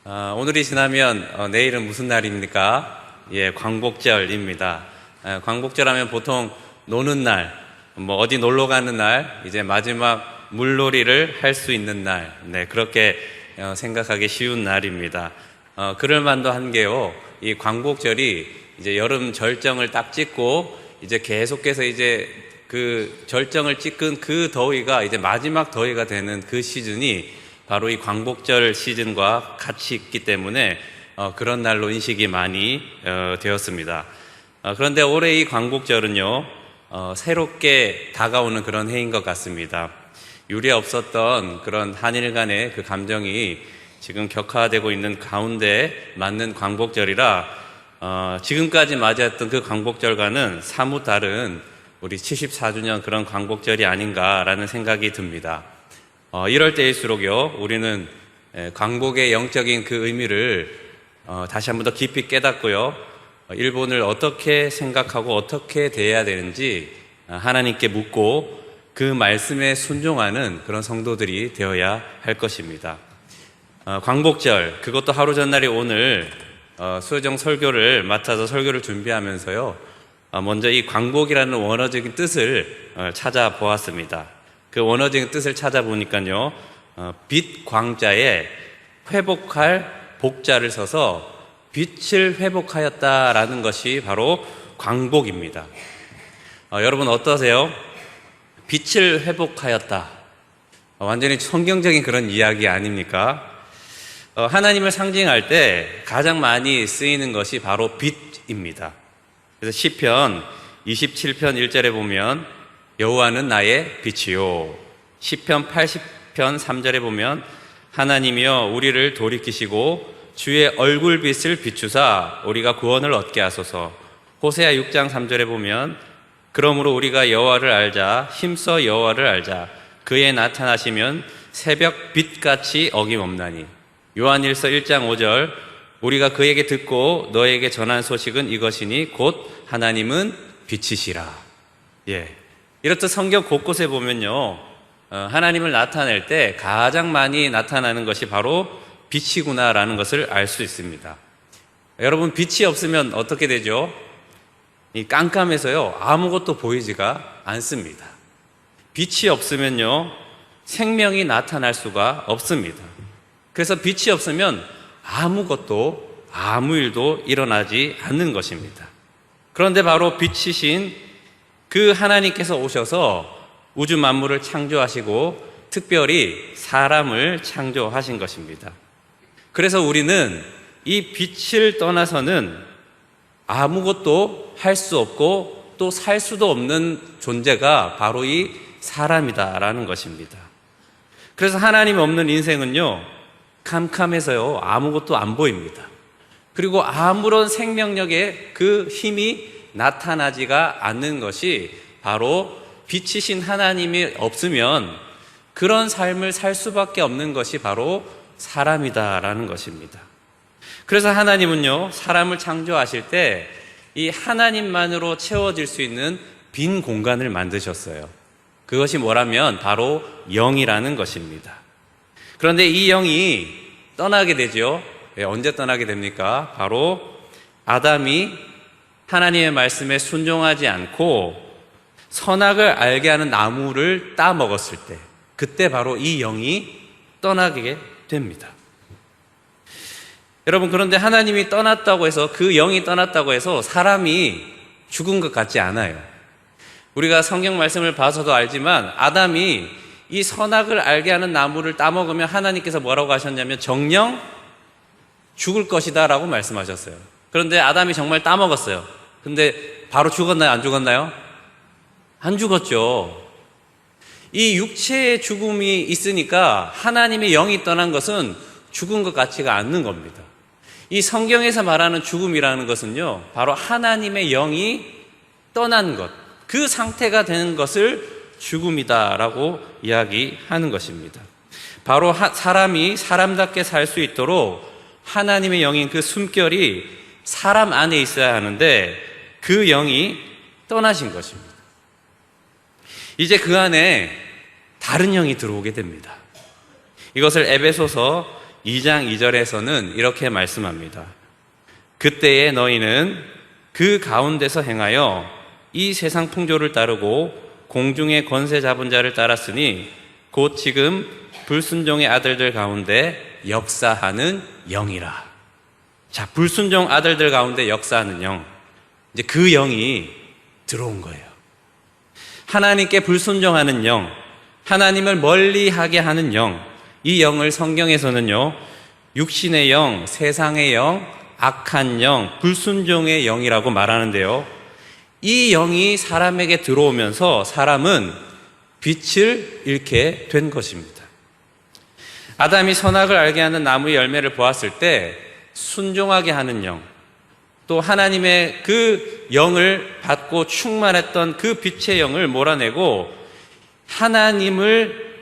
오늘이 지나면 내일은 무슨 날입니까? 예, 광복절입니다. 광복절 하면 보통 노는 날, 어디 놀러 가는 날, 이제 마지막 물놀이를 할 수 있는 날, 네, 그렇게 생각하기 쉬운 날입니다. 그럴 만도 한 게요, 이 광복절이 이제 여름 절정을 딱 찍고 이제 계속해서 이제 그 절정을 찍은 그 더위가 이제 마지막 더위가 되는 그 시즌이 바로 이 광복절 시즌과 같이 있기 때문에 그런 날로 인식이 많이 되었습니다. 그런데 올해 이 광복절은요, 새롭게 다가오는 그런 해인 것 같습니다. 유례 없었던 그런 한일 간의 그 감정이 지금 격화되고 있는 가운데 맞는 광복절이라 지금까지 맞이했던 그 광복절과는 사뭇 다른 우리 74주년 그런 광복절이 아닌가라는 생각이 듭니다. 이럴 때일수록요, 우리는 광복의 영적인 그 의미를 다시 한번 더 깊이 깨닫고요, 일본을 어떻게 생각하고 어떻게 대해야 되는지 하나님께 묻고 그 말씀에 순종하는 그런 성도들이 되어야 할 것입니다. 광복절, 그것도 하루 전날이 오늘 수요정 설교를 맡아서 설교를 준비하면서요, 먼저 이 광복이라는 원어적인 뜻을 찾아보았습니다. 그 원어적인 뜻을 찾아보니까요, 빛 광자에 회복할 복자를 써서 빛을 회복하였다라는 것이 바로 광복입니다. 여러분 어떠세요? 빛을 회복하였다. 완전히 성경적인 그런 이야기 아닙니까? 하나님을 상징할 때 가장 많이 쓰이는 것이 바로 빛입니다. 그래서 시편 27편 1절에 보면 여호와는 나의 빛이요, 시편 80편 3절에 보면 하나님이여 우리를 돌이키시고 주의 얼굴빛을 비추사 우리가 구원을 얻게 하소서, 호세아 6장 3절에 보면 그러므로 우리가 여호와를 알자, 힘써 여호와를 알자, 그의 나타나시면 새벽 빛같이 어김없나니, 요한일서 1장 5절 우리가 그에게 듣고 너에게 전한 소식은 이것이니 곧 하나님은 빛이시라. 예, 이렇듯 성경 곳곳에 보면요, 하나님을 나타낼 때 가장 많이 나타나는 것이 바로 빛이구나라는 것을 알 수 있습니다. 여러분, 빛이 없으면 어떻게 되죠? 이 깜깜해서요, 아무것도 보이지가 않습니다. 빛이 없으면요, 생명이 나타날 수가 없습니다. 그래서 빛이 없으면 아무것도, 아무 일도 일어나지 않는 것입니다. 그런데 바로 빛이신 그 하나님께서 오셔서 우주 만물을 창조하시고 특별히 사람을 창조하신 것입니다. 그래서 우리는 이 빛을 떠나서는 아무것도 할 수 없고 또 살 수도 없는 존재가 바로 이 사람이다라는 것입니다. 그래서 하나님 없는 인생은요, 캄캄해서요, 아무것도 안 보입니다. 그리고 아무런 생명력의 그 힘이 나타나지가 않는 것이 바로 빛이신 하나님이 없으면 그런 삶을 살 수밖에 없는 것이 바로 사람이다라는 것입니다. 그래서 하나님은요, 사람을 창조하실 때 이 하나님만으로 채워질 수 있는 빈 공간을 만드셨어요. 그것이 뭐라면 바로 영이라는 것입니다. 그런데 이 영이 떠나게 되죠. 언제 떠나게 됩니까? 바로 아담이 하나님의 말씀에 순종하지 않고 선악을 알게 하는 나무를 따먹었을 때, 그때 바로 이 영이 떠나게 됩니다. 여러분, 그런데 하나님이 떠났다고 해서, 그 영이 떠났다고 해서 사람이 죽은 것 같지 않아요. 우리가 성경 말씀을 봐서도 알지만 아담이 이 선악을 알게 하는 나무를 따먹으면 하나님께서 뭐라고 하셨냐면 정녕 죽을 것이다 라고 말씀하셨어요. 그런데 아담이 정말 따먹었어요. 근데 바로 죽었나요? 안 죽었나요? 안 죽었죠. 이 육체의 죽음이 있으니까 하나님의 영이 떠난 것은 죽은 것 같지가 않는 겁니다. 이 성경에서 말하는 죽음이라는 것은요, 바로 하나님의 영이 떠난 것, 그 상태가 되는 것을 죽음이다라고 이야기하는 것입니다. 바로 사람이 사람답게 살 수 있도록 하나님의 영인 그 숨결이 사람 안에 있어야 하는데 그 영이 떠나신 것입니다. 이제 그 안에 다른 영이 들어오게 됩니다. 이것을 에베소서 2장 2절에서는 이렇게 말씀합니다. 그때에 너희는 그 가운데서 행하여 이 세상 풍조를 따르고 공중의 권세 잡은 자를 따랐으니 곧 지금 불순종의 아들들 가운데 역사하는 영이라. 자, 불순종 아들들 가운데 역사하는 영. 이제 그 영이 들어온 거예요. 하나님께 불순종하는 영, 하나님을 멀리하게 하는 영, 이 영을 성경에서는요, 육신의 영, 세상의 영, 악한 영, 불순종의 영이라고 말하는데요. 이 영이 사람에게 들어오면서 사람은 빛을 잃게 된 것입니다. 아담이 선악을 알게 하는 나무의 열매를 보았을 때 순종하게 하는 영, 또 하나님의 그 영을 받고 충만했던 그 빛의 영을 몰아내고 하나님을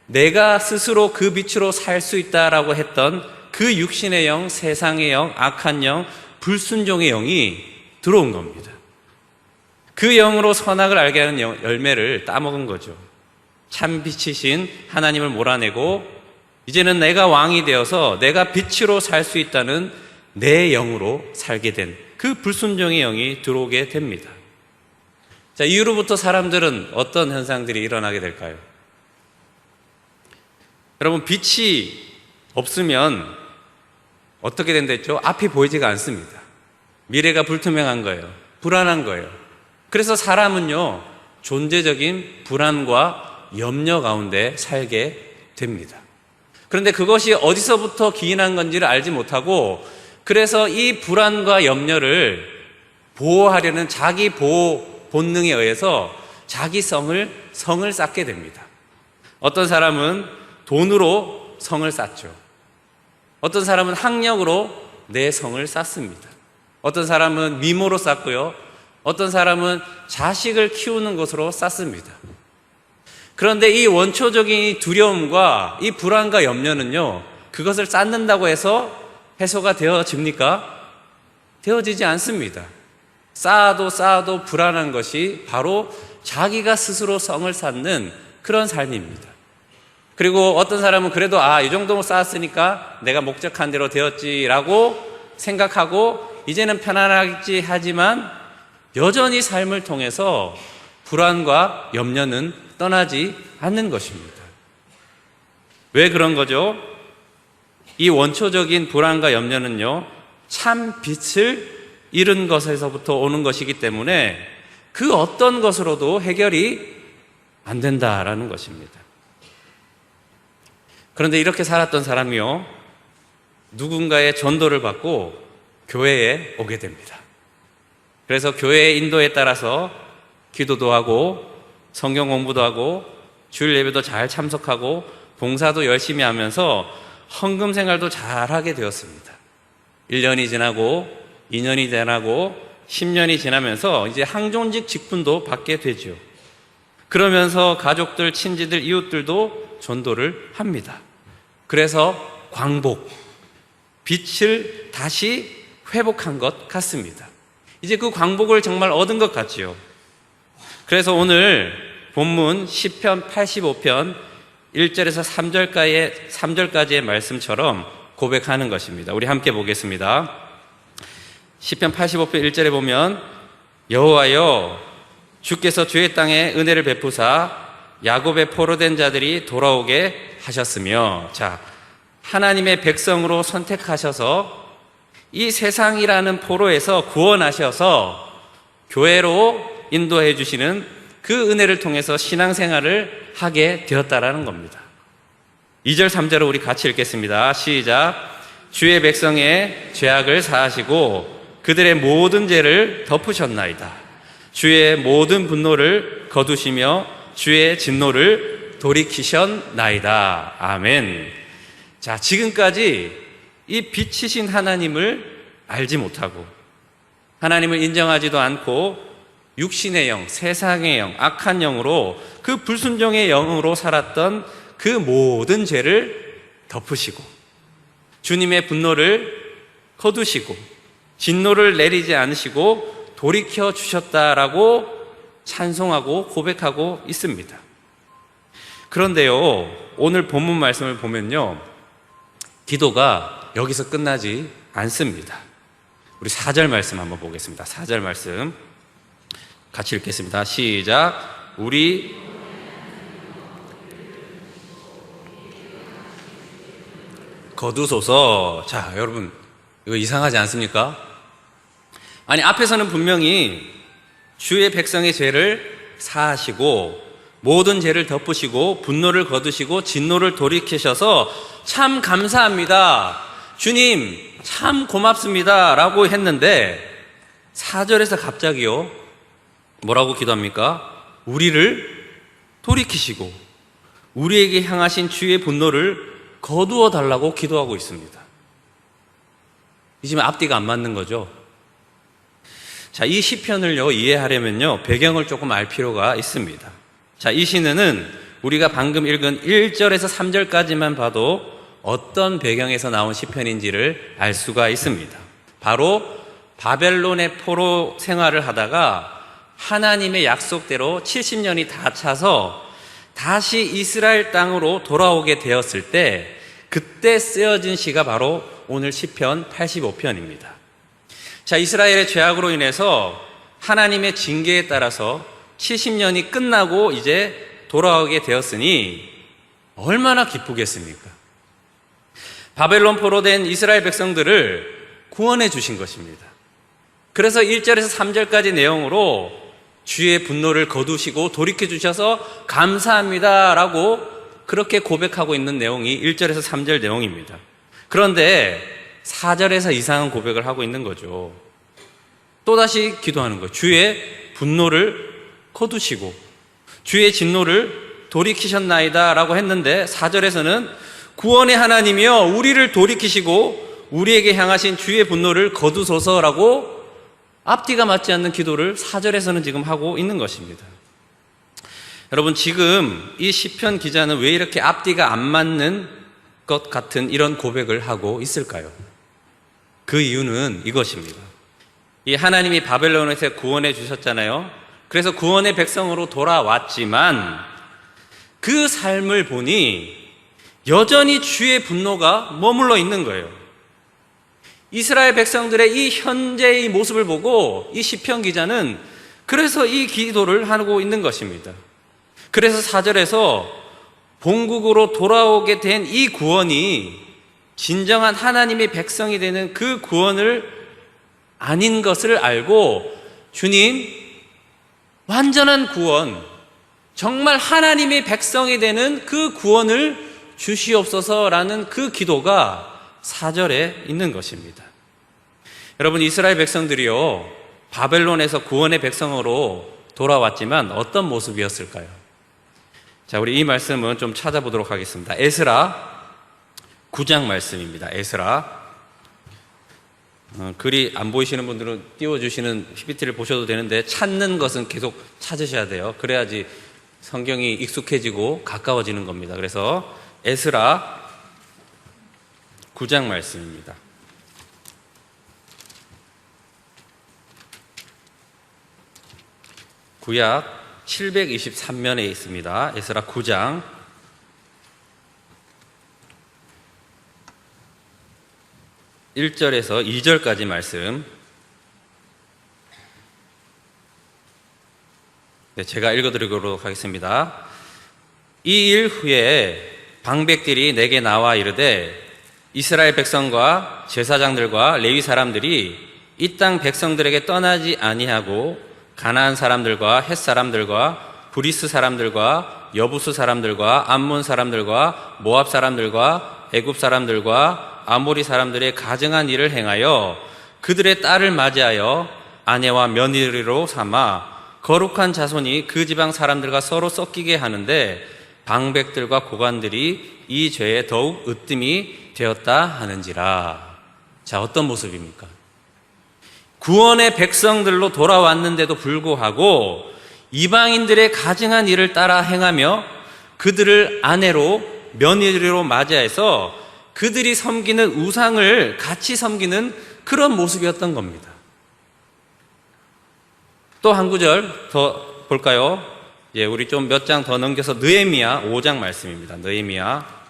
내가 스스로 그 빛으로 살 수 있다라고 했던 그 육신의 영, 세상의 영, 악한 영, 불순종의 영이 들어온 겁니다. 그 영으로 선악을 알게 하는 열매를 따먹은 거죠. 참 빛이신 하나님을 몰아내고 이제는 내가 왕이 되어서 내가 빛으로 살 수 있다는 내 영으로 살게 된 그 불순종의 영이 들어오게 됩니다. 자, 이후로부터 사람들은 어떤 현상들이 일어나게 될까요? 여러분, 빛이 없으면 어떻게 된다 했죠? 앞이 보이지가 않습니다. 미래가 불투명한 거예요. 불안한 거예요. 그래서 사람은요, 존재적인 불안과 염려 가운데 살게 됩니다. 그런데 그것이 어디서부터 기인한 건지를 알지 못하고 그래서 이 불안과 염려를 보호하려는 자기 보호 본능에 의해서 자기 성을 쌓게 됩니다. 어떤 사람은 돈으로 성을 쌓죠. 어떤 사람은 학력으로 내 성을 쌓습니다. 어떤 사람은 미모로 쌓고요. 어떤 사람은 자식을 키우는 것으로 쌓습니다. 그런데 이 원초적인 두려움과 이 불안과 염려는요, 그것을 쌓는다고 해서 해소가 되어집니까? 되어지지 않습니다. 쌓아도 불안한 것이 바로 자기가 스스로 성을 쌓는 그런 삶입니다. 그리고 어떤 사람은 그래도 이 정도 쌓았으니까 내가 목적한 대로 되었지라고 생각하고 이제는 편안하겠지 하지만 여전히 삶을 통해서 불안과 염려는 떠나지 않는 것입니다. 왜 그런 거죠? 이 원초적인 불안과 염려는요, 참 빛을 잃은 것에서부터 오는 것이기 때문에 그 어떤 것으로도 해결이 안 된다라는 것입니다. 그런데 이렇게 살았던 사람이요, 누군가의 전도를 받고 교회에 오게 됩니다. 그래서 교회의 인도에 따라서 기도도 하고 성경 공부도 하고 주일 예배도 잘 참석하고 봉사도 열심히 하면서 헌금 생활도 잘 하게 되었습니다. 1년이 지나고 2년이 지나고 10년이 지나면서 이제 항존직 직분도 받게 되죠. 그러면서 가족들, 친지들, 이웃들도 전도를 합니다. 그래서 광복, 빛을 다시 회복한 것 같습니다. 이제 그 광복을 정말 얻은 것 같지요. 그래서 오늘 본문 시편 85편 1절에서 3절까지의 말씀처럼 고백하는 것입니다. 우리 함께 보겠습니다. 시편 85편 1절에 보면 여호와여 주께서 주의 땅에 은혜를 베푸사 야곱의 포로된 자들이 돌아오게 하셨으며, 자, 하나님의 백성으로 선택하셔서 이 세상이라는 포로에서 구원하셔서 교회로 인도해 주시는 그 은혜를 통해서 신앙생활을 하게 되었다라는 겁니다. 2절 3절을 우리 같이 읽겠습니다. 시작. 주의 백성의 죄악을 사하시고 그들의 모든 죄를 덮으셨나이다. 주의 모든 분노를 거두시며 주의 진노를 돌이키셨나이다. 아멘. 자, 지금까지 이 빛이신 하나님을 알지 못하고 하나님을 인정하지도 않고 육신의 영, 세상의 영, 악한 영으로 그 불순종의 영으로 살았던 그 모든 죄를 덮으시고 주님의 분노를 거두시고 진노를 내리지 않으시고 돌이켜 주셨다라고 찬송하고 고백하고 있습니다. 그런데요, 오늘 본문 말씀을 보면요, 기도가 여기서 끝나지 않습니다. 우리 4절 말씀 한번 보겠습니다. 4절 말씀 같이 읽겠습니다. 시작. 우리 거두소서. 자, 여러분, 이거 이상하지 않습니까? 아니, 앞에서는 분명히 주의 백성의 죄를 사하시고 모든 죄를 덮으시고 분노를 거두시고 진노를 돌이키셔서 참 감사합니다, 주님 참 고맙습니다 라고 했는데 4절에서 갑자기요 뭐라고 기도합니까? 우리를 돌이키시고 우리에게 향하신 주의 분노를 거두어 달라고 기도하고 있습니다. 이 지금 앞뒤가 안 맞는 거죠. 자, 이 시편을요 이해하려면요 배경을 조금 알 필요가 있습니다. 자, 이 시는 우리가 방금 읽은 1절에서 3절까지만 봐도 어떤 배경에서 나온 시편인지를 알 수가 있습니다. 바로 바벨론의 포로 생활을 하다가 하나님의 약속대로 70년이 다 차서 다시 이스라엘 땅으로 돌아오게 되었을 때 그때 쓰여진 시가 바로 오늘 시편 85편입니다. 자, 이스라엘의 죄악으로 인해서 하나님의 징계에 따라서 70년이 끝나고 이제 돌아오게 되었으니 얼마나 기쁘겠습니까? 바벨론 포로 된 이스라엘 백성들을 구원해 주신 것입니다. 그래서 1절에서 3절까지 내용으로 주의 분노를 거두시고 돌이켜 주셔서 감사합니다 라고 그렇게 고백하고 있는 내용이 1절에서 3절 내용입니다. 그런데 4절에서 이상한 고백을 하고 있는 거죠. 또다시 기도하는 거예요. 주의 분노를 거두시고 주의 진노를 돌이키셨나이다 라고 했는데 4절에서는 구원의 하나님이여 우리를 돌이키시고 우리에게 향하신 주의 분노를 거두소서라고 앞뒤가 맞지 않는 기도를 4절에서는 지금 하고 있는 것입니다. 여러분, 지금 이 시편 기자는 왜 이렇게 앞뒤가 안 맞는 것 같은 이런 고백을 하고 있을까요? 그 이유는 이것입니다. 이 하나님이 바벨론에서 구원해 주셨잖아요. 그래서 구원의 백성으로 돌아왔지만 그 삶을 보니 여전히 주의 분노가 머물러 있는 거예요. 이스라엘 백성들의 이 현재의 모습을 보고 이 시편 기자는 그래서 이 기도를 하고 있는 것입니다. 그래서 4절에서 본국으로 돌아오게 된 이 구원이 진정한 하나님의 백성이 되는 그 구원을 아닌 것을 알고 주님, 완전한 구원, 정말 하나님의 백성이 되는 그 구원을 주시옵소서라는 그 기도가 4절에 있는 것입니다. 여러분, 이스라엘 백성들이요 바벨론에서 구원의 백성으로 돌아왔지만 어떤 모습이었을까요? 자, 우리 이 말씀은 좀 찾아보도록 하겠습니다. 에스라 9장 말씀입니다. 에스라 글이 안 보이시는 분들은 띄워주시는 PPT를 보셔도 되는데 찾는 것은 계속 찾으셔야 돼요. 그래야지 성경이 익숙해지고 가까워지는 겁니다. 그래서 에스라 9장 말씀입니다. 구약 723면에 있습니다. 에스라 9장 1절에서 2절까지 말씀. 네, 제가 읽어드리도록 하겠습니다. 이 일 후에 방백들이 내게 나와 이르되 이스라엘 백성과 제사장들과 레위 사람들이 이 땅 백성들에게 떠나지 아니하고 가나안 사람들과 헷 사람들과 브리스 사람들과 여부스 사람들과 암몬 사람들과 모압 사람들과 애굽 사람들과 아모리 사람들의 가증한 일을 행하여 그들의 딸을 맞이하여 아내와 며느리로 삼아 거룩한 자손이 그 지방 사람들과 서로 섞이게 하는데 방백들과 고관들이 이 죄에 더욱 으뜸이 되었다 하는지라. 자, 어떤 모습입니까? 구원의 백성들로 돌아왔는데도 불구하고 이방인들의 가증한 일을 따라 행하며 그들을 아내로 며느리로 맞이해서 그들이 섬기는 우상을 같이 섬기는 그런 모습이었던 겁니다. 또 한 구절 더 볼까요? 우리 좀 몇 장 더 넘겨서 느헤미야 5장 말씀입니다. 느헤미야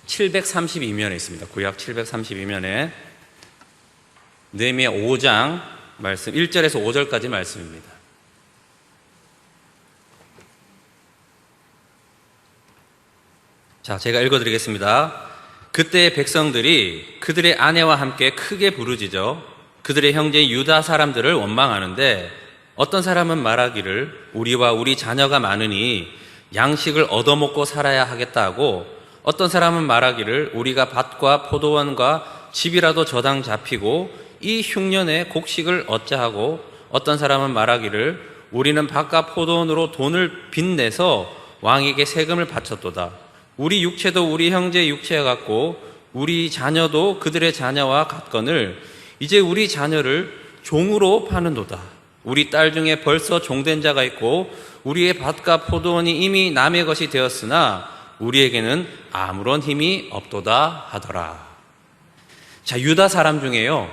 732면에 있습니다. 구약 732면에 느헤미야 5장 말씀 1절에서 5절까지 말씀입니다. 자, 제가 읽어드리겠습니다. 그때의 백성들이 그들의 아내와 함께 크게 부르짖어 그들의 형제 유다 사람들을 원망하는데 어떤 사람은 말하기를 우리와 우리 자녀가 많으니 양식을 얻어먹고 살아야 하겠다 하고 어떤 사람은 말하기를 우리가 밭과 포도원과 집이라도 저당 잡히고 이 흉년에 곡식을 얻자 하고 어떤 사람은 말하기를 우리는 밭과 포도원으로 돈을 빚내서 왕에게 세금을 바쳤도다. 우리 육체도 우리 형제 육체와 같고 우리 자녀도 그들의 자녀와 같거늘 이제 우리 자녀를 종으로 파는도다. 우리 딸 중에 벌써 종된 자가 있고 우리의 밭과 포도원이 이미 남의 것이 되었으나 우리에게는 아무런 힘이 없도다 하더라. 자, 유다 사람 중에요,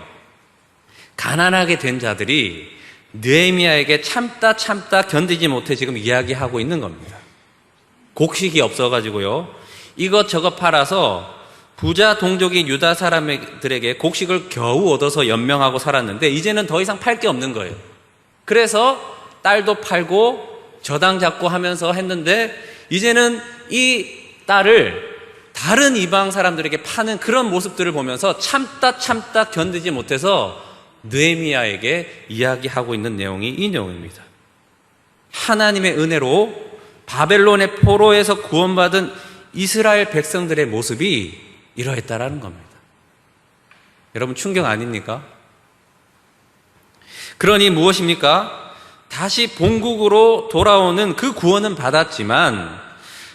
가난하게 된 자들이 느헤미야에게 참다 견디지 못해 지금 이야기하고 있는 겁니다. 곡식이 없어가지고요, 이것저것 팔아서 부자 동족인 유다 사람들에게 곡식을 겨우 얻어서 연명하고 살았는데 이제는 더 이상 팔 게 없는 거예요. 그래서 딸도 팔고 저당 잡고 하면서 했는데 이제는 이 딸을 다른 이방 사람들에게 파는 그런 모습들을 보면서 참다 견디지 못해서 느헤미야에게 이야기하고 있는 내용이 이 내용입니다. 하나님의 은혜로 바벨론의 포로에서 구원받은 이스라엘 백성들의 모습이 이러했다라는 겁니다. 여러분, 충격 아닙니까? 그러니 무엇입니까? 다시 본국으로 돌아오는 그 구원은 받았지만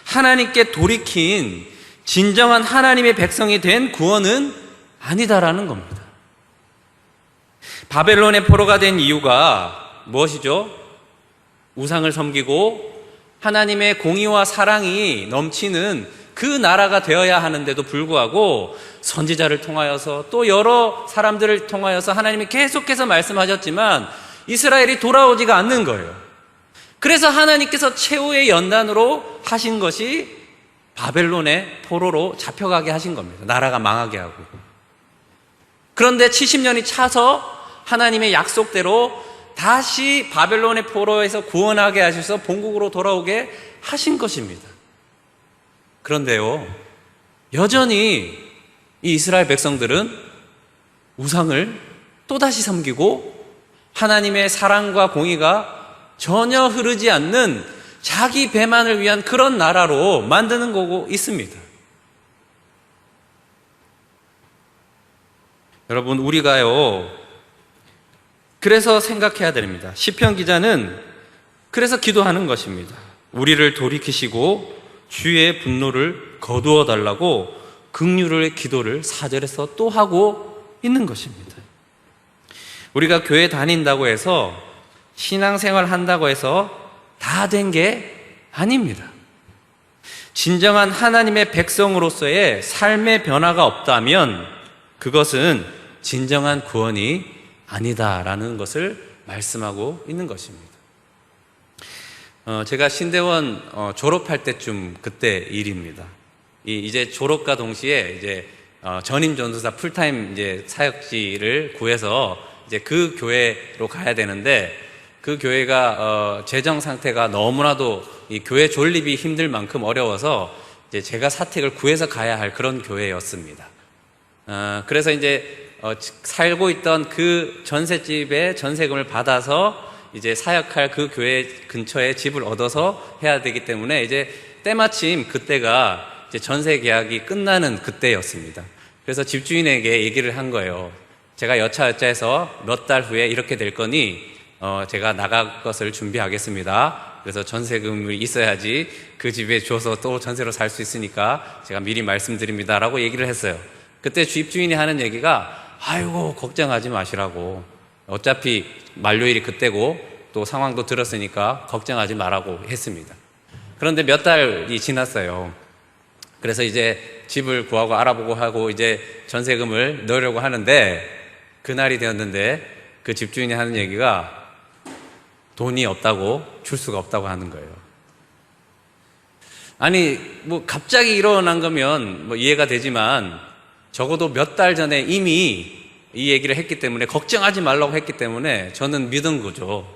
하나님께 돌이킨 진정한 하나님의 백성이 된 구원은 아니다라는 겁니다. 바벨론의 포로가 된 이유가 무엇이죠? 우상을 섬기고 하나님의 공의와 사랑이 넘치는 그 나라가 되어야 하는데도 불구하고 선지자를 통하여서 또 여러 사람들을 통하여서 하나님이 계속해서 말씀하셨지만 이스라엘이 돌아오지가 않는 거예요. 그래서 하나님께서 최후의 연단으로 하신 것이 바벨론의 포로로 잡혀가게 하신 겁니다. 나라가 망하게 하고. 그런데 70년이 차서 하나님의 약속대로 다시 바벨론의 포로에서 구원하게 하셔서 본국으로 돌아오게 하신 것입니다. 그런데요, 여전히 이 이스라엘 백성들은 우상을 또다시 섬기고 하나님의 사랑과 공의가 전혀 흐르지 않는 자기 배만을 위한 그런 나라로 만드는 거고 있습니다. 여러분, 우리가요, 그래서 생각해야 됩니다. 시편 기자는 그래서 기도하는 것입니다. 우리를 돌이키시고 주의 분노를 거두어 달라고 긍휼의 기도를 4절에서 또 하고 있는 것입니다. 우리가 교회 다닌다고 해서 신앙생활 한다고 해서 다 된 게 아닙니다. 진정한 하나님의 백성으로서의 삶의 변화가 없다면 그것은 진정한 구원이 아니다라는 것을 말씀하고 있는 것입니다. 제가 신대원 졸업할 때쯤 그때 일입니다. 이제 졸업과 동시에 이제 전임 전도사 풀타임 이제 사역지를 구해서 이제 그 교회로 가야 되는데 그 교회가 재정 상태가 너무나도 이 교회 존립이 힘들 만큼 어려워서 이제 제가 사택을 구해서 가야 할 그런 교회였습니다. 그래서 이제 살고 있던 그 전셋집에 전세금을 받아서 이제 사역할 그 교회 근처에 집을 얻어서 해야 되기 때문에 이제 때마침 그때가 이제 전세 계약이 끝나는 그때였습니다. 그래서 집주인에게 얘기를 한 거예요. 제가 여차여차해서 몇 달 후에 이렇게 될 거니 제가 나갈 것을 준비하겠습니다. 그래서 전세금이 있어야지 그 집에 줘서 또 전세로 살 수 있으니까 제가 미리 말씀드립니다 라고 얘기를 했어요. 그때 집주인이 하는 얘기가 아이고 걱정하지 마시라고, 어차피 만료일이 그때고 또 상황도 들었으니까 걱정하지 말라고 했습니다. 그런데 몇 달이 지났어요. 그래서 이제 집을 구하고 알아보고 하고 이제 전세금을 넣으려고 하는데 그날이 되었는데 그 집주인이 하는 얘기가 돈이 없다고, 줄 수가 없다고 하는 거예요. 아니, 뭐 갑자기 일어난 거면 뭐 이해가 되지만 적어도 몇 달 전에 이미 이 얘기를 했기 때문에 걱정하지 말라고 했기 때문에 저는 믿은 거죠.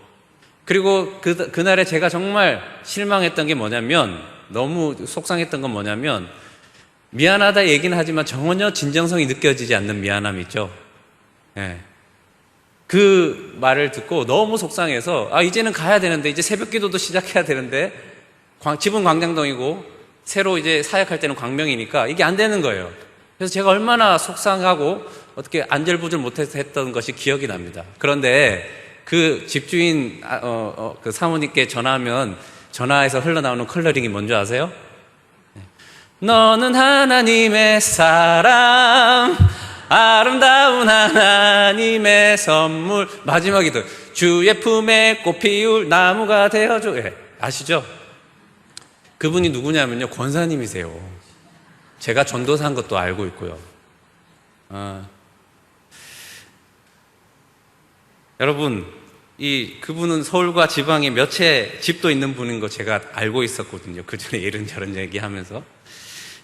그리고 그날에 제가 정말 실망했던 게 뭐냐면, 너무 속상했던 건 뭐냐면, 미안하다 얘기는 하지만 전혀 진정성이 느껴지지 않는 미안함 있죠. 예. 그 말을 듣고 너무 속상해서, 이제는 가야 되는데, 이제 새벽 기도도 시작해야 되는데, 집은 광장동이고 새로 이제 사역할 때는 광명이니까 이게 안 되는 거예요. 그래서 제가 얼마나 속상하고 어떻게 안절부절 못해서 했던 것이 기억이 납니다. 그런데 그 집주인 그 사모님께 전화하면 전화에서 흘러나오는 컬러링이 뭔지 아세요? 너는 하나님의 사람, 아름다운 하나님의 선물. 마지막이도 주의 품에 꽃 피울 나무가 되어줘. 아시죠? 그분이 누구냐면요, 권사님이세요. 제가 전도사인 것도 알고 있고요. 여러분, 그분은 서울과 지방에 몇 채 집도 있는 분인 거 제가 알고 있었거든요. 그 전에 이런저런 얘기하면서.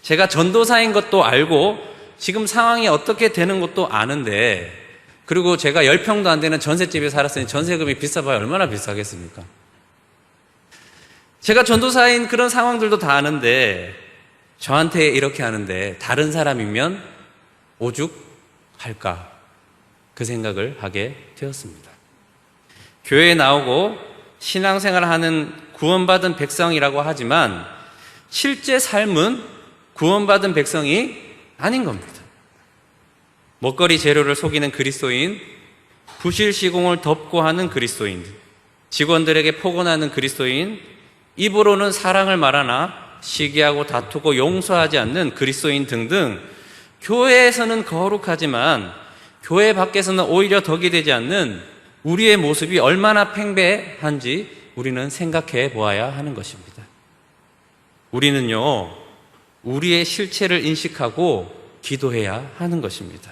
제가 전도사인 것도 알고, 지금 상황이 어떻게 되는 것도 아는데, 그리고 제가 10평도 안 되는 전셋집에 살았으니 전세금이 비싸봐야 얼마나 비싸겠습니까? 제가 전도사인 그런 상황들도 다 아는데, 저한테 이렇게 하는데 다른 사람이면 오죽할까, 그 생각을 하게 되었습니다. 교회에 나오고 신앙생활을 하는 구원받은 백성이라고 하지만 실제 삶은 구원받은 백성이 아닌 겁니다. 먹거리 재료를 속이는 그리스도인, 부실 시공을 덮고 하는 그리스도인, 직원들에게 포근하는 그리스도인, 입으로는 사랑을 말하나 시기하고 다투고 용서하지 않는 그리스도인 등등, 교회에서는 거룩하지만 교회 밖에서는 오히려 덕이 되지 않는 우리의 모습이 얼마나 팽배한지 우리는 생각해 보아야 하는 것입니다. 우리는요, 우리의 실체를 인식하고 기도해야 하는 것입니다.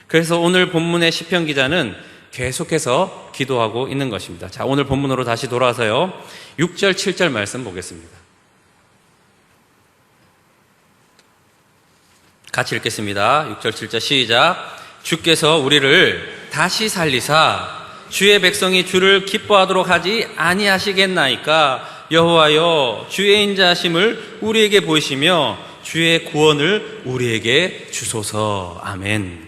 그래서 오늘 본문의 시편 기자는 계속해서 기도하고 있는 것입니다. 자, 오늘 본문으로 다시 돌아와서요, 6절, 7절 말씀 보겠습니다. 같이 읽겠습니다. 6절, 7절 시작. 주께서 우리를 다시 살리사 주의 백성이 주를 기뻐하도록 하지 아니하시겠나이까. 여호와여, 주의 인자하심을 우리에게 보이시며 주의 구원을 우리에게 주소서. 아멘.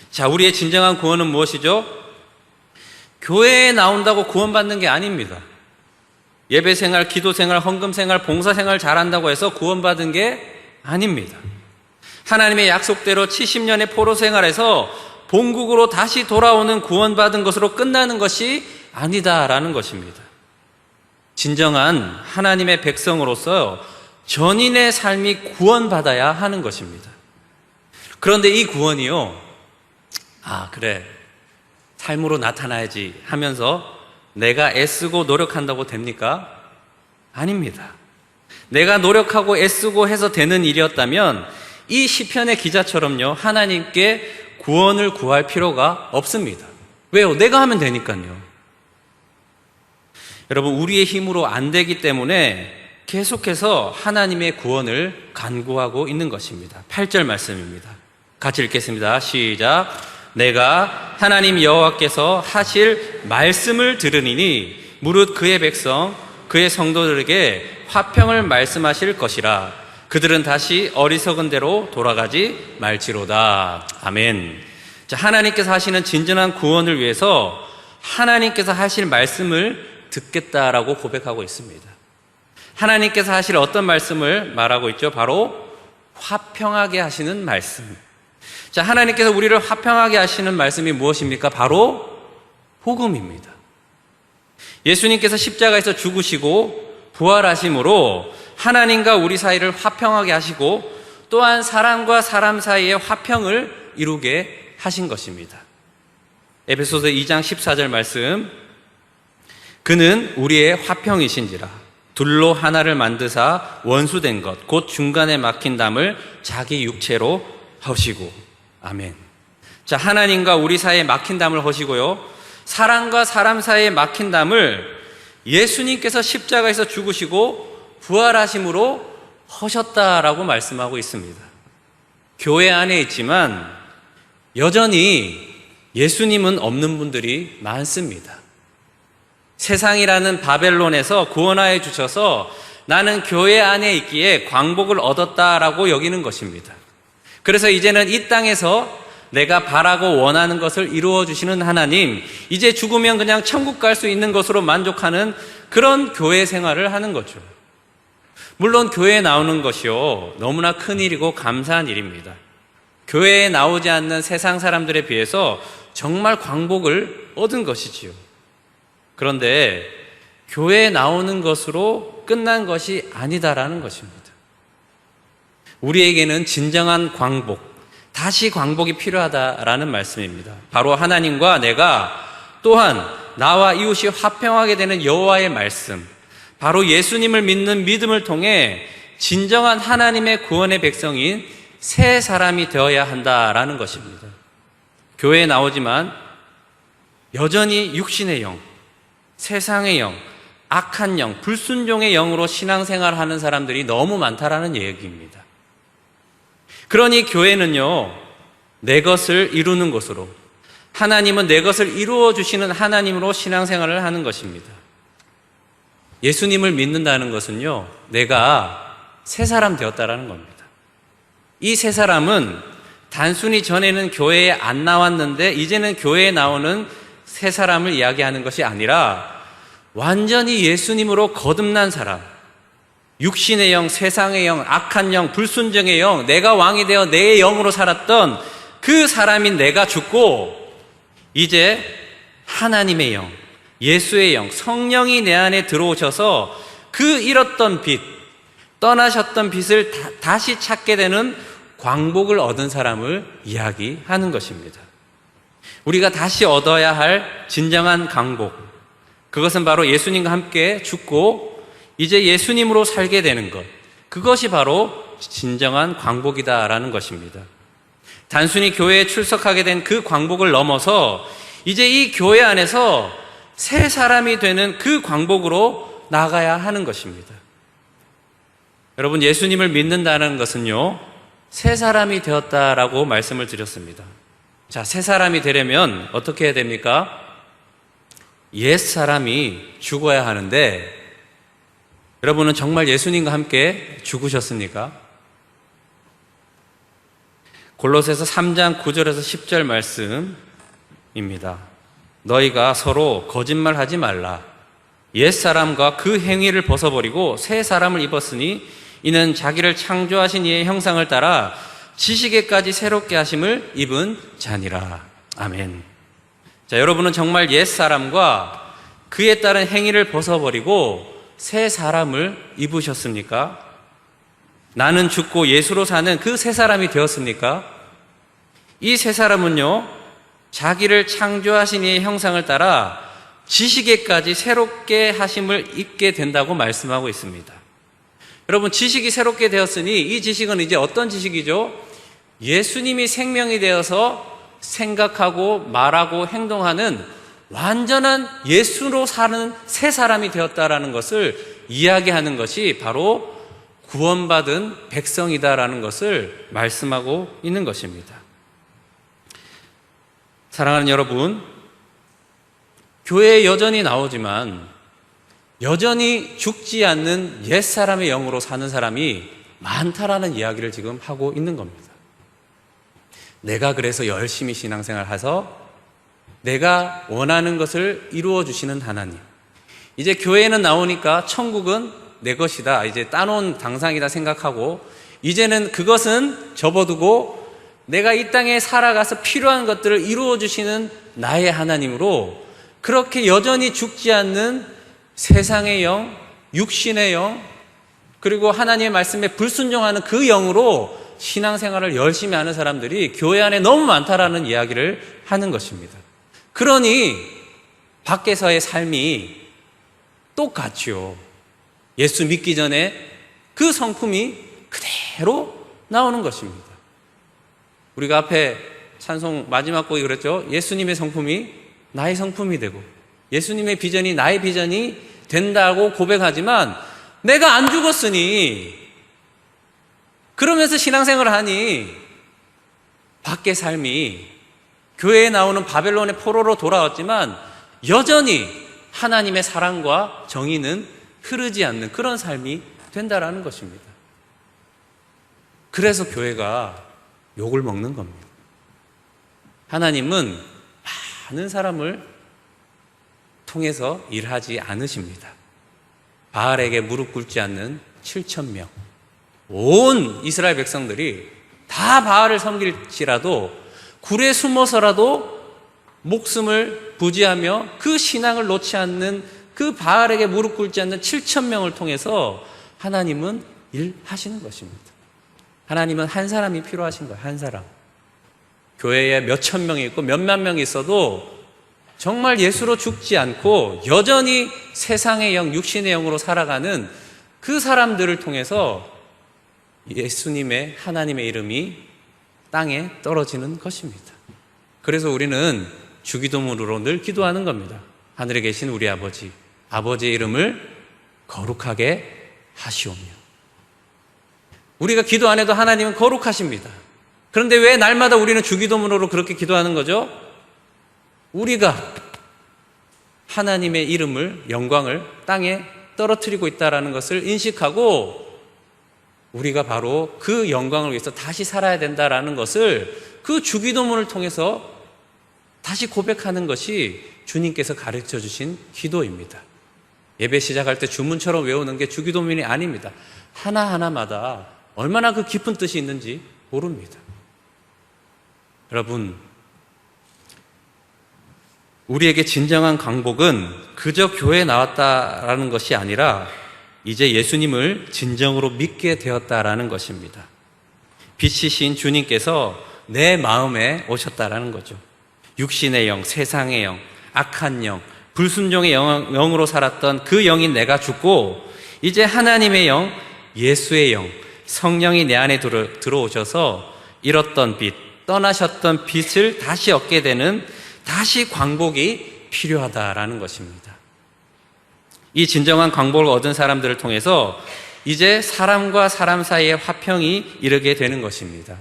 자, 우리의 진정한 구원은 무엇이죠? 교회에 나온다고 구원받는 게 아닙니다. 예배생활, 기도생활, 헌금생활, 봉사생활 잘한다고 해서 구원받은 게 아닙니다. 하나님의 약속대로 70년의 포로생활에서 본국으로 다시 돌아오는 구원받은 것으로 끝나는 것이 아니다라는 것입니다. 진정한 하나님의 백성으로서 전인의 삶이 구원받아야 하는 것입니다. 그런데 이 구원이요, 그래, 삶으로 나타나야지 하면서 내가 애쓰고 노력한다고 됩니까? 아닙니다. 내가 노력하고 애쓰고 해서 되는 일이었다면 이 시편의 기자처럼요, 하나님께 구원을 구할 필요가 없습니다. 왜요? 내가 하면 되니까요. 여러분, 우리의 힘으로 안 되기 때문에 계속해서 하나님의 구원을 간구하고 있는 것입니다. 8절 말씀입니다. 같이 읽겠습니다. 시작. 내가 하나님 여호와께서 하실 말씀을 들으니 무릇 그의 백성, 그의 성도들에게 화평을 말씀하실 것이라. 그들은 다시 어리석은 대로 돌아가지 말지로다. 아멘. 자, 하나님께서 하시는 진정한 구원을 위해서 하나님께서 하실 말씀을 듣겠다라고 고백하고 있습니다. 하나님께서 하실 어떤 말씀을 말하고 있죠? 바로 화평하게 하시는 말씀. 자, 하나님께서 우리를 화평하게 하시는 말씀이 무엇입니까? 바로 복음입니다. 예수님께서 십자가에서 죽으시고 부활하심으로 하나님과 우리 사이를 화평하게 하시고 또한 사람과 사람 사이의 화평을 이루게 하신 것입니다. 에베소서 2장 14절 말씀. 그는 우리의 화평이신지라 둘로 하나를 만드사 원수된 것 곧 중간에 막힌 담을 자기 육체로 허시고. 아멘. 자, 하나님과 우리 사이에 막힌 담을 허시고요, 사람과 사람 사이에 막힌 담을 예수님께서 십자가에서 죽으시고 부활하심으로 허셨다라고 말씀하고 있습니다. 교회 안에 있지만 여전히 예수님은 없는 분들이 많습니다. 세상이라는 바벨론에서 구원하여 주셔서 나는 교회 안에 있기에 광복을 얻었다라고 여기는 것입니다. 그래서 이제는 이 땅에서 내가 바라고 원하는 것을 이루어 주시는 하나님, 이제 죽으면 그냥 천국 갈 수 있는 것으로 만족하는 그런 교회 생활을 하는 거죠. 물론 교회에 나오는 것이요, 너무나 큰 일이고 감사한 일입니다. 교회에 나오지 않는 세상 사람들에 비해서 정말 광복을 얻은 것이지요. 그런데 교회에 나오는 것으로 끝난 것이 아니다라는 것입니다. 우리에게는 진정한 광복, 다시 광복이 필요하다라는 말씀입니다. 바로 하나님과 내가 또한 나와 이웃이 화평하게 되는 여호와의 말씀, 바로 예수님을 믿는 믿음을 통해 진정한 하나님의 구원의 백성인 새 사람이 되어야 한다라는 것입니다. 교회에 나오지만 여전히 육신의 영, 세상의 영, 악한 영, 불순종의 영으로 신앙생활하는 사람들이 너무 많다라는 얘기입니다. 그러니 교회는요, 내 것을 이루는 곳으로, 하나님은 내 것을 이루어 주시는 하나님으로 신앙생활을 하는 것입니다. 예수님을 믿는다는 것은요, 내가 새 사람 되었다라는 겁니다. 이 새 사람은 단순히 전에는 교회에 안 나왔는데 이제는 교회에 나오는 새 사람을 이야기하는 것이 아니라 완전히 예수님으로 거듭난 사람, 육신의 영, 세상의 영, 악한 영, 불순종의 영, 내가 왕이 되어 내 영으로 살았던 그 사람인 내가 죽고 이제 하나님의 영, 예수의 영, 성령이 내 안에 들어오셔서 그 잃었던 빛, 떠나셨던 빛을 다시 찾게 되는 광복을 얻은 사람을 이야기하는 것입니다. 우리가 다시 얻어야 할 진정한 광복, 그것은 바로 예수님과 함께 죽고 이제 예수님으로 살게 되는 것, 그것이 바로 진정한 광복이다라는 것입니다. 단순히 교회에 출석하게 된 그 광복을 넘어서 이제 이 교회 안에서 새 사람이 되는 그 광복으로 나가야 하는 것입니다. 여러분, 예수님을 믿는다는 것은요, 새 사람이 되었다라고 말씀을 드렸습니다. 자, 새 사람이 되려면 어떻게 해야 됩니까? 옛 사람이 죽어야 하는데, 여러분은 정말 예수님과 함께 죽으셨습니까? 골로새서 3장 9절에서 10절 말씀입니다. 너희가 서로 거짓말하지 말라. 옛 사람과 그 행위를 벗어버리고 새 사람을 입었으니 이는 자기를 창조하신 이의 형상을 따라 지식에까지 새롭게 하심을 입은 자니라. 아멘. 자, 여러분은 정말 옛 사람과 그에 따른 행위를 벗어버리고 새 사람을 입으셨습니까? 나는 죽고 예수로 사는 그 새 사람이 되었습니까? 이 새 사람은요, 자기를 창조하신 이의 형상을 따라 지식에까지 새롭게 하심을 입게 된다고 말씀하고 있습니다. 여러분, 지식이 새롭게 되었으니 이 지식은 이제 어떤 지식이죠? 예수님이 생명이 되어서 생각하고 말하고 행동하는 완전한 예수로 사는 새 사람이 되었다라는 것을 이야기하는 것이 바로 구원받은 백성이다라는 것을 말씀하고 있는 것입니다. 사랑하는 여러분, 교회에 여전히 나오지만 여전히 죽지 않는 옛사람의 영으로 사는 사람이 많다라는 이야기를 지금 하고 있는 겁니다. 내가 그래서 열심히 신앙생활 해서 내가 원하는 것을 이루어 주시는 하나님, 이제 교회에는 나오니까 천국은 내 것이다, 이제 따놓은 당상이다 생각하고 이제는 그것은 접어두고 내가 이 땅에 살아가서 필요한 것들을 이루어 주시는 나의 하나님으로 그렇게 여전히 죽지 않는 세상의 영, 육신의 영, 그리고 하나님의 말씀에 불순종하는 그 영으로 신앙생활을 열심히 하는 사람들이 교회 안에 너무 많다라는 이야기를 하는 것입니다. 그러니 밖에서의 삶이 똑같죠. 예수 믿기 전에 그 성품이 그대로 나오는 것입니다. 우리가 앞에 찬송 마지막 곡이 그랬죠. 예수님의 성품이 나의 성품이 되고 예수님의 비전이 나의 비전이 된다고 고백하지만 내가 안 죽었으니 그러면서 신앙생활을 하니 밖의 삶이 교회에 나오는 바벨론의 포로로 돌아왔지만 여전히 하나님의 사랑과 정의는 흐르지 않는 그런 삶이 된다라는 것입니다. 그래서 교회가 욕을 먹는 겁니다. 하나님은 많은 사람을 통해서 일하지 않으십니다. 바알에게 무릎 꿇지 않는 7,000명, 온 이스라엘 백성들이 다 바알을 섬길지라도 굴에 숨어서라도 목숨을 부지하며 그 신앙을 놓지 않는 그 바알에게 무릎 꿇지 않는 7,000명을 통해서 하나님은 일하시는 것입니다. 하나님은 한 사람이 필요하신 거예요. 한 사람. 교회에 몇천 명이 있고 몇만 명이 있어도 정말 예수로 죽지 않고 여전히 세상의 영, 육신의 영으로 살아가는 그 사람들을 통해서 예수님의 하나님의 이름이 땅에 떨어지는 것입니다. 그래서 우리는 주기도문으로 늘 기도하는 겁니다. 하늘에 계신 우리 아버지, 아버지의 이름을 거룩하게 하시오며. 우리가 기도 안 해도 하나님은 거룩하십니다. 그런데 왜 날마다 우리는 주기도문으로 그렇게 기도하는 거죠? 우리가 하나님의 이름을, 영광을 땅에 떨어뜨리고 있다는 것을 인식하고 우리가 바로 그 영광을 위해서 다시 살아야 된다는 것을 그 주기도문을 통해서 다시 고백하는 것이 주님께서 가르쳐 주신 기도입니다. 예배 시작할 때 주문처럼 외우는 게 주기도문이 아닙니다. 하나하나마다 얼마나 그 깊은 뜻이 있는지 모릅니다. 여러분, 우리에게 진정한 광복은 그저 교회에 나왔다라는 것이 아니라 이제 예수님을 진정으로 믿게 되었다라는 것입니다. 빛이신 주님께서 내 마음에 오셨다라는 거죠. 육신의 영, 세상의 영, 악한 영, 불순종의 영으로 살았던 그 영인 내가 죽고 이제 하나님의 영, 예수의 영, 성령이 내 안에 들어오셔서 잃었던 빛, 떠나셨던 빛을 다시 얻게 되는 다시 광복이 필요하다라는 것입니다. 이 진정한 광복을 얻은 사람들을 통해서 이제 사람과 사람 사이의 화평이 이르게 되는 것입니다.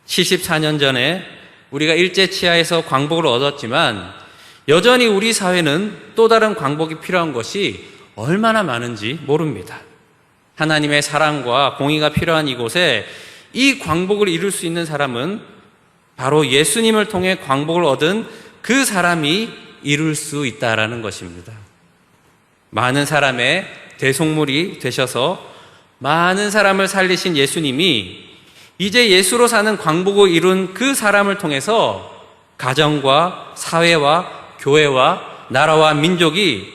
74년 전에 우리가 일제치하에서 광복을 얻었지만 여전히 우리 사회는 또 다른 광복이 필요한 것이 얼마나 많은지 모릅니다. 하나님의 사랑과 공의가 필요한 이곳에 이 광복을 이룰 수 있는 사람은 바로 예수님을 통해 광복을 얻은 그 사람이 이룰 수 있다라는 것입니다. 많은 사람의 대속물이 되셔서 많은 사람을 살리신 예수님이 이제 예수로 사는 광복을 이룬 그 사람을 통해서 가정과 사회와 교회와 나라와 민족이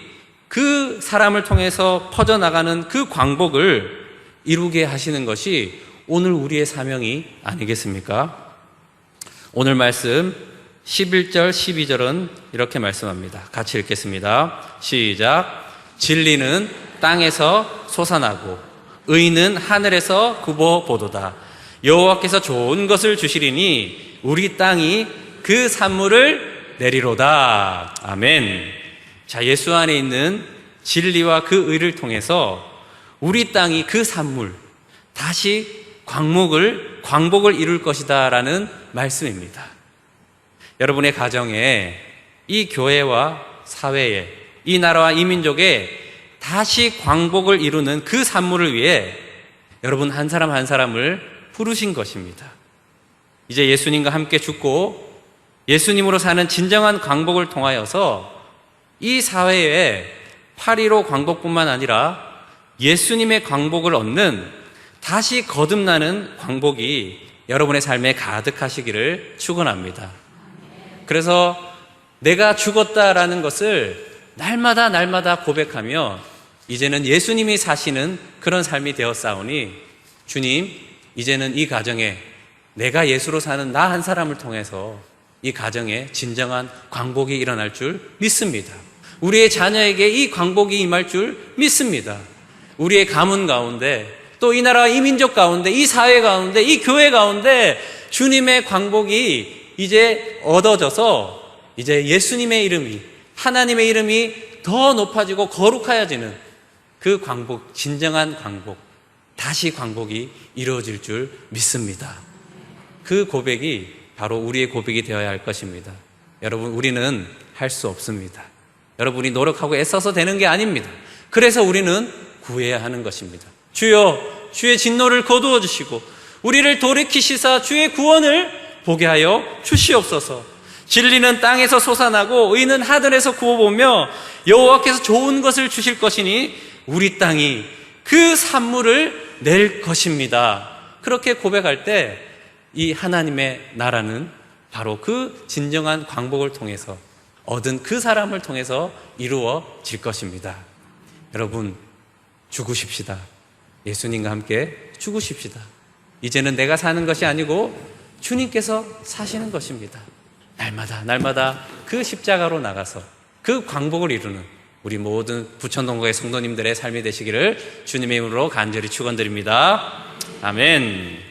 그 사람을 통해서 퍼져나가는 그 광복을 이루게 하시는 것이 오늘 우리의 사명이 아니겠습니까? 오늘 말씀 11절 12절은 이렇게 말씀합니다. 같이 읽겠습니다. 시작. 진리는 땅에서 솟아나고 의는 하늘에서 굽어보도다. 여호와께서 좋은 것을 주시리니 우리 땅이 그 산물을 내리로다. 아멘. 자, 예수 안에 있는 진리와 그 의를 통해서 우리 땅이 그 산물, 다시 광복을 이룰 것이다 라는 말씀입니다. 여러분의 가정에, 이 교회와 사회에, 이 나라와 이 민족에 다시 광복을 이루는 그 산물을 위해 여러분 한 사람 한 사람을 부르신 것입니다. 이제 예수님과 함께 죽고 예수님으로 사는 진정한 광복을 통하여서 이 사회에 8.15 광복뿐만 아니라 예수님의 광복을 얻는 다시 거듭나는 광복이 여러분의 삶에 가득하시기를 축원합니다. 그래서 내가 죽었다라는 것을 날마다 고백하며 이제는 예수님이 사시는 그런 삶이 되었사오니 주님, 이제는 이 가정에 내가 예수로 사는 나 한 사람을 통해서 이 가정에 진정한 광복이 일어날 줄 믿습니다. 우리의 자녀에게 이 광복이 임할 줄 믿습니다. 우리의 가문 가운데, 또 이 나라와 이 민족 가운데, 이 사회 가운데, 이 교회 가운데 주님의 광복이 이제 얻어져서 이제 예수님의 이름이, 하나님의 이름이 더 높아지고 거룩하여지는 그 광복, 진정한 광복, 다시 광복이 이루어질 줄 믿습니다. 그 고백이 바로 우리의 고백이 되어야 할 것입니다. 여러분, 우리는 할 수 없습니다. 여러분이 노력하고 애써서 되는 게 아닙니다. 그래서 우리는 구해야 하는 것입니다. 주여, 주의 진노를 거두어 주시고 우리를 돌이키시사 주의 구원을 보게 하여 주시옵소서. 진리는 땅에서 솟아나고 의는 하늘에서 구워보며 여호와께서 좋은 것을 주실 것이니 우리 땅이 그 산물을 낼 것입니다. 그렇게 고백할 때 이 하나님의 나라는 바로 그 진정한 광복을 통해서 얻은 그 사람을 통해서 이루어질 것입니다. 여러분, 죽으십시다. 예수님과 함께 죽으십시다. 이제는 내가 사는 것이 아니고 주님께서 사시는 것입니다. 날마다 그 십자가로 나가서 그 광복을 이루는 우리 모든 부천동거의 성도님들의 삶이 되시기를 주님의 이름으로 간절히 축원드립니다. 아멘.